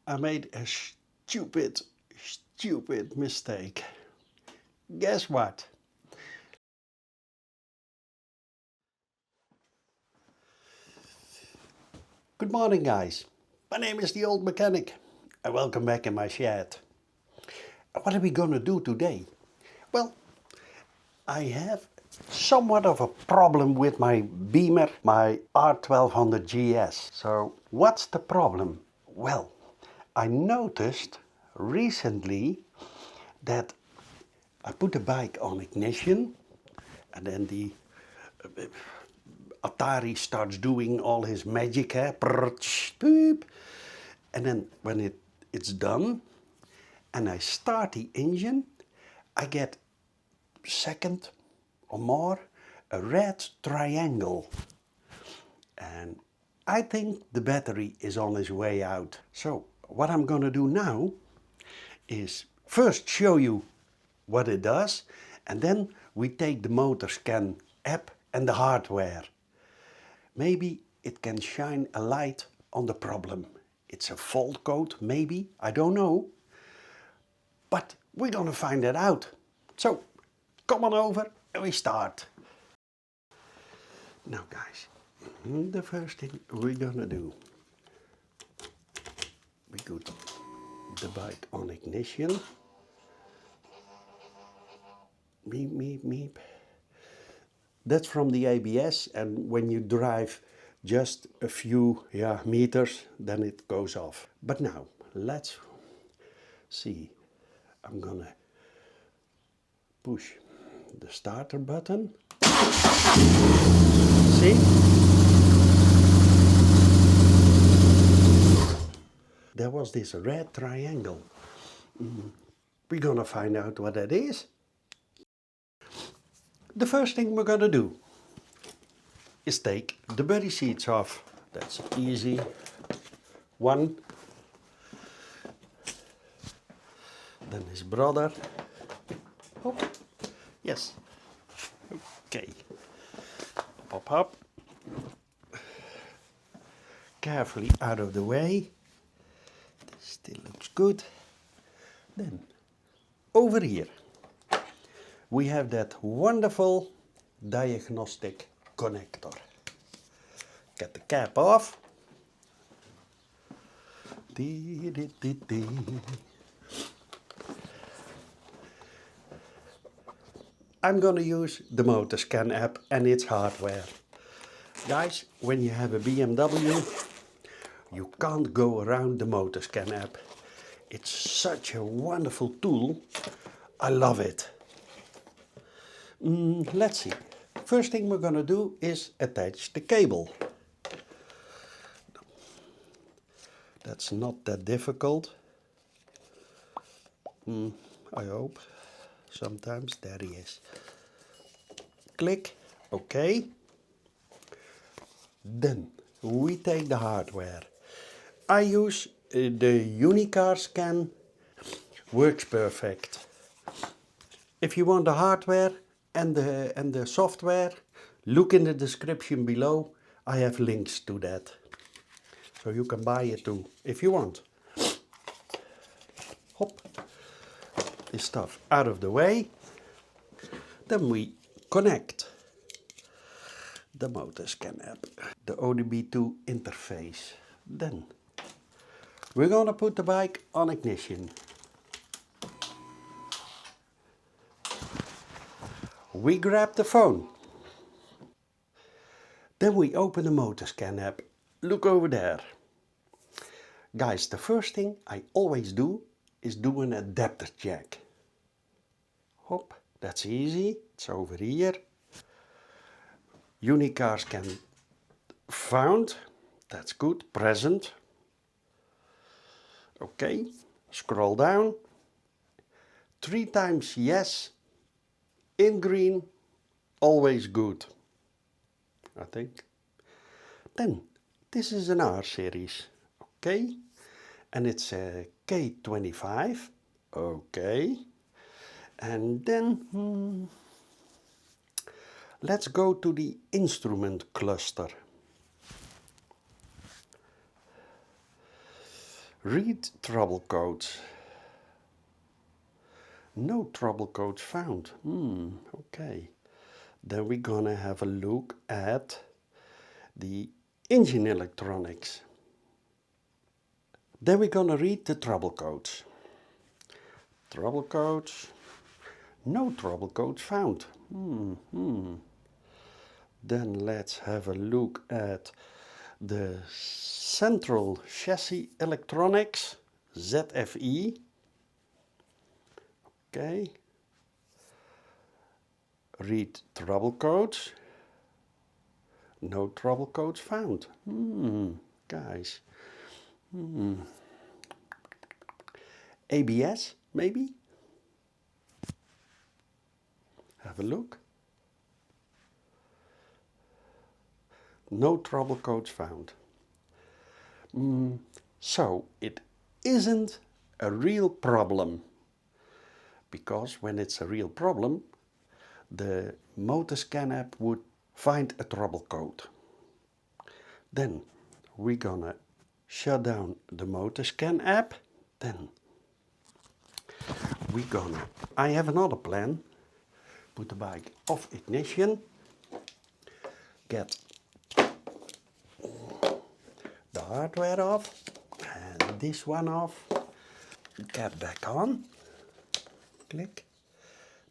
I made a stupid mistake. Guess what? Good morning, guys. My name is the Old Mechanic, and welcome back in my shed. What are we gonna do today? Well, I have somewhat of a problem with my Beamer, my R1200 GS. So, what's the problem? Well, I noticed recently that I put the bike on ignition and then the Atari starts doing all his magic, boop. And then when it's done and I start the engine, I get second or more a red triangle. And I think the battery is on its way out. So what I'm gonna do now is first show you what it does, and then we take the Motorscan app and the hardware. Maybe it can shine a light on the problem. It's a fault code, maybe, I don't know. But we're gonna find that out. So, come on over and we start. Now guys, the first thing we're gonna do, we put the bike on ignition. Meep, meep, meep. That's from the ABS, and when you drive just a few meters, then it goes off. But now, let's see. I'm gonna push the starter button. See? There was this red triangle. We're gonna find out what that is. The first thing we're gonna do is take the buddy seats off. That's easy. One. Then his brother. Oh, yes. Okay. Pop up. Carefully out of the way. This still looks good. Then, over here, we have that wonderful diagnostic connector. Get the cap off. I'm going to use the Motorscan app and its hardware. Guys, when you have a BMW, you can't go around the Motorscan app. It's such a wonderful tool. I love it. Let's see. First thing we're going to do is attach the cable. That's not that difficult. I hope. Sometimes there he is. Click. Okay. Then we take the hardware. I use the UniCarScan. Works perfect. If you want the hardware and the software, look in the description below. I have links to that. So you can buy it too, if you want. Hop. This stuff out of the way. Then we connect the Motorscan app, the ODB2 interface. Then we're gonna put the bike on ignition. We grab the phone. Then we open the Motorscan app. Look over there. Guys, the first thing I always do is do an adapter check. Hop, that's easy. It's over here. UniCarScan found. That's good. Present. Okay. Scroll down. 3 times yes. In green. Always good. I think. Then, this is an R series. Okay. And it's a K25. Okay. And then let's go to the instrument cluster. Read trouble codes. No trouble codes found. Okay. Then we're gonna have a look at the engine electronics. Then we're gonna read the trouble codes. Trouble codes. No trouble codes found. Then let's have a look at the central chassis electronics, ZFE. Okay. Read trouble codes. No trouble codes found. Guys. ABS, maybe? Have a look. No trouble codes found. So it isn't a real problem, because when it's a real problem, the Motorscan app would find a trouble code. Then we're gonna shut down the Motorscan app. Then I have another plan. Put the bike off ignition, get the hardware off, and this one off, get back on, click,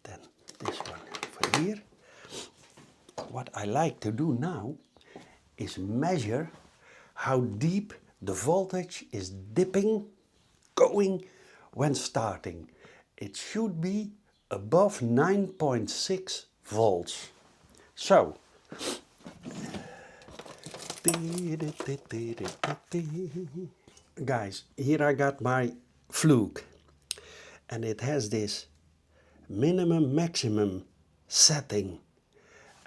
then this one over here. What I like to do now is measure how deep the voltage is going when starting. It should be above 9.6 volts. So, guys, here I got my Fluke, and it has this minimum maximum setting,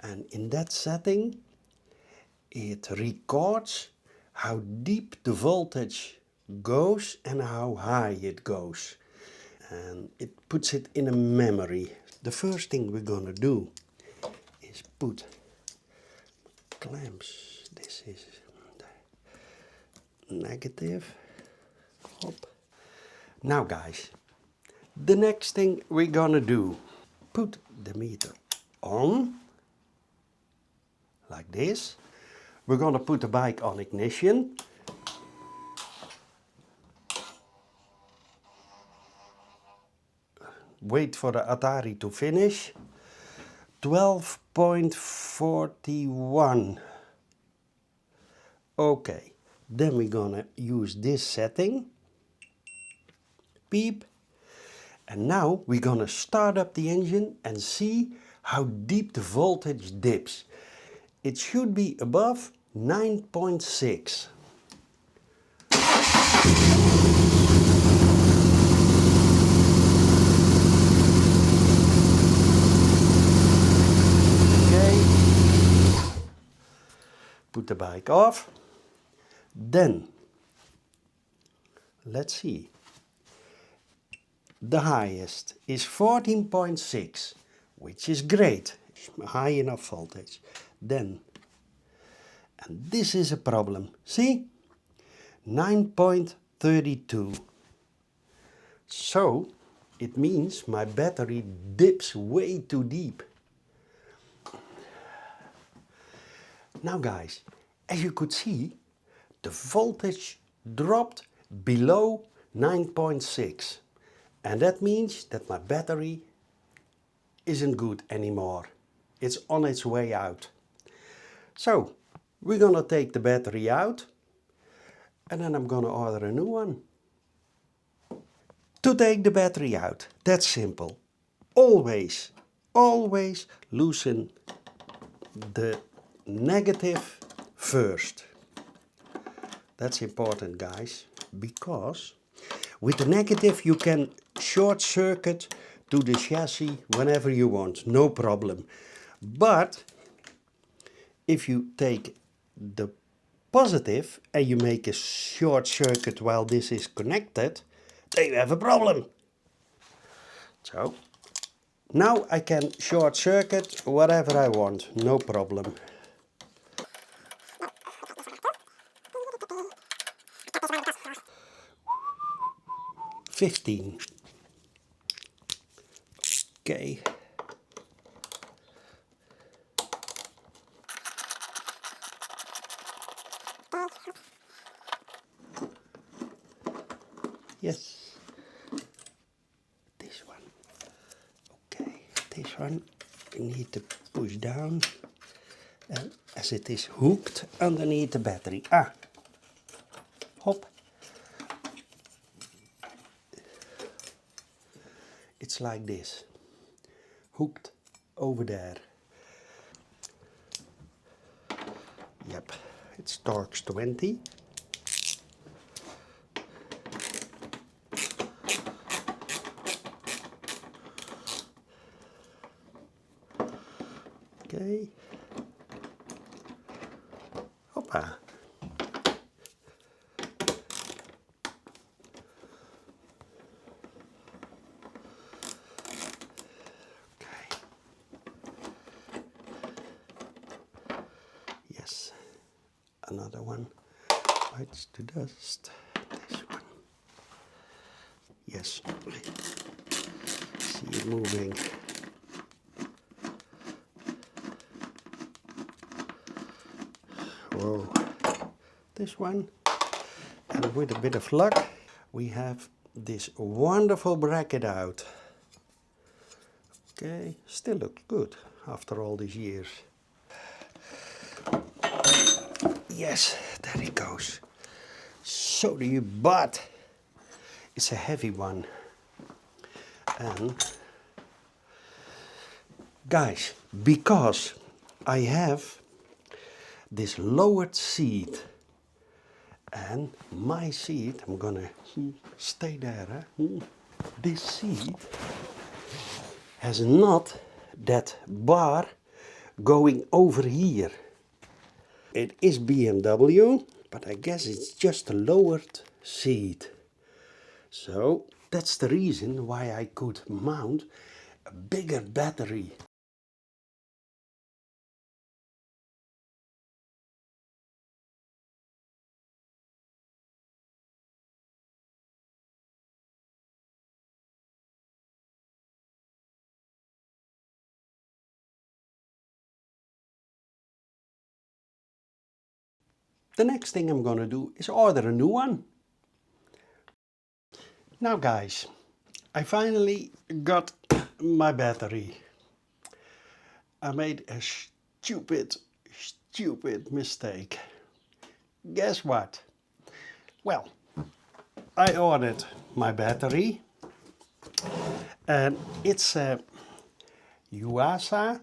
and in that setting it records how deep the voltage goes and how high it goes, and it puts it in a memory. The first thing we're gonna do is put clamps. This is the negative. Hop. Now guys, the next thing we're gonna do, put the meter on like this. We're gonna put the bike on ignition. Wait for the Atari to finish. 12.41. Okay, then we're gonna use this setting. Beep. And now we're gonna start up the engine and see how deep the voltage dips. It should be above 9.6. Okay. Put the bike off. Then, let's see. The highest is 14.6, which is great. High enough voltage. Then, and this is a problem. See? 9.32. So, it means my battery dips way too deep. Now guys, as you could see, the voltage dropped below 9.6. And that means that my battery isn't good anymore. It's on its way out. So, we're gonna take the battery out, and then I'm gonna order a new one. To take the battery out, that's simple. Always loosen the negative first. That's important, guys, because with the negative you can short circuit to the chassis whenever you want, no problem. But if you take the positive and you make a short circuit while this is connected, then you have a problem. So now I can short circuit whatever I want, no problem. 15. Okay. Yes. This one. Okay. This one we need to push down. And as it is hooked underneath the battery. Ah. Hop. It's like this. Hooked over there. Yep. It's Torx 20. Okay. Hoppa. Okay. Yes. Another one. Bites to dust. This one. Yes. See it moving. Whoa. This one. And with a bit of luck, we have this wonderful bracket out. Okay, still looks good after all these years. Yes, there it goes. So do you, but it's a heavy one. And guys, because I have this lowered seat, and my seat, I'm gonna stay there. This seat has not that bar going over here. It is BMW, but I guess it's just a lowered seat. So that's the reason why I could mount a bigger battery. The next thing I'm gonna do is order a new one. Now guys, I finally got my battery. I made a stupid mistake. Guess what? Well, I ordered my battery and it's a Yuasa,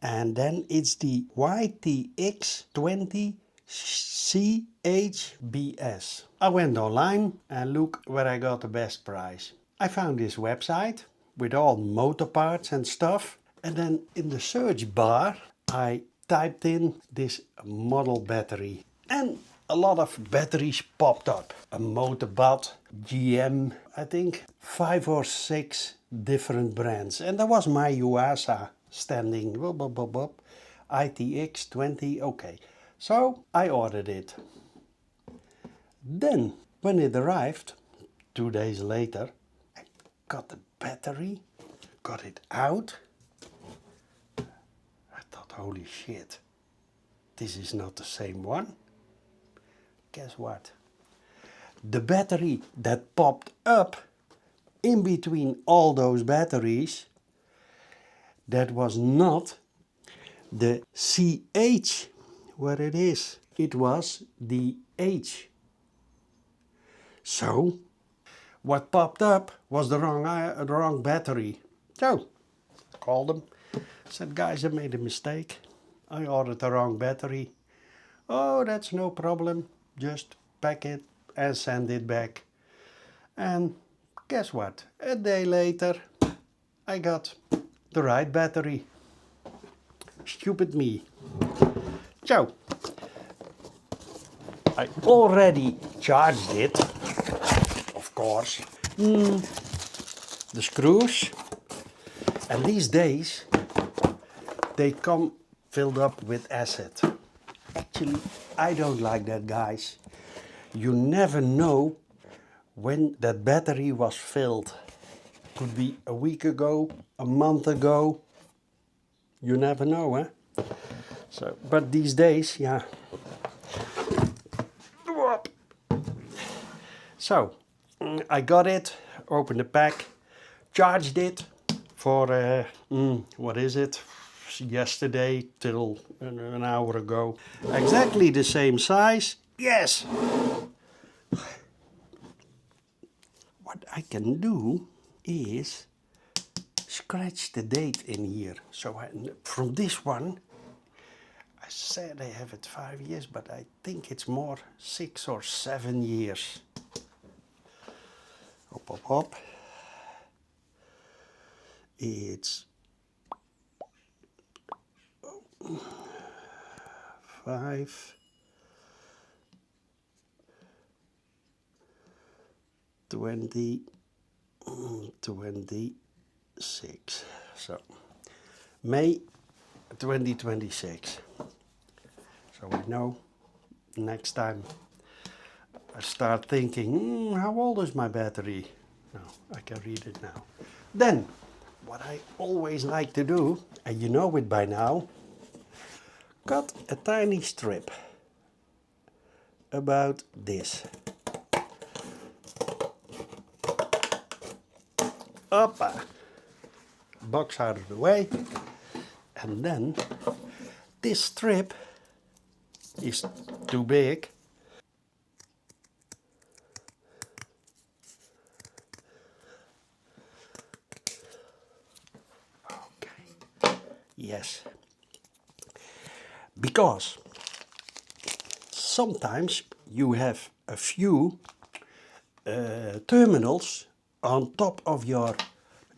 and then it's the YTX20 CHBS. I went online and look where I got the best price. I found this website with all motor parts and stuff, and then in the search bar I typed in this model battery and a lot of batteries popped up. A Motorbot, GM, I think 5 or 6 different brands, and there was my Yuasa standing, ITX20, okay. So I ordered it. Then when it arrived, 2 days later, I got the battery, got it out. I thought, holy shit, this is not the same one. Guess what? The battery that popped up in between all those batteries, that was not the CH where it is. It was the H. So what popped up was the wrong battery. So called them, said, guys, I made a mistake. I ordered the wrong battery. Oh, that's no problem. Just pack it and send it back. And guess what? A day later, I got the right battery. Stupid me. So, I already charged it, of course. The screws. And these days, they come filled up with acid. Actually, I don't like that, guys. You never know when that battery was filled. Could be a week ago, a month ago. You never know, eh? So, but these days, yeah. So, I got it, opened the pack, charged it for, what is it? Yesterday till an hour ago. Exactly the same size. Yes! What I can do is scratch the date in here. So from this one, I said I have it 5 years, but I think it's more 6 or 7 years. Hop, hop, hop. It's 5, 20, 26. So May 2026. So I know next time I start thinking, how old is my battery? No, I can read it now. Then, what I always like to do, and you know it by now, cut a tiny strip about this. Hoppa! Box out of the way. And then this strip is too big. Okay. Yes. Because sometimes you have a few terminals on top of your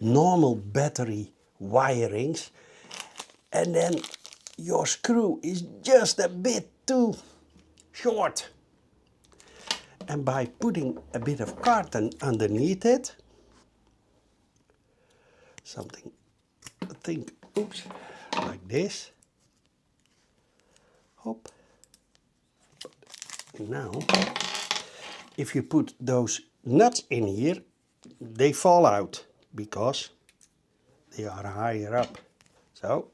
normal battery wirings, and then your screw is just a bit too short. And by putting a bit of carton underneath it, something, think, oops, like this. Hop. Now, if you put those nuts in here, they fall out because they are higher up. So,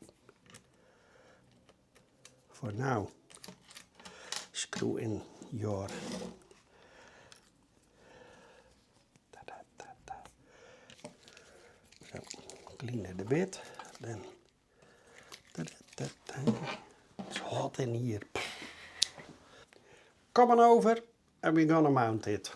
for now, screw in your so clean it a bit, then it's hot in here. Come on over and we're gonna mount it.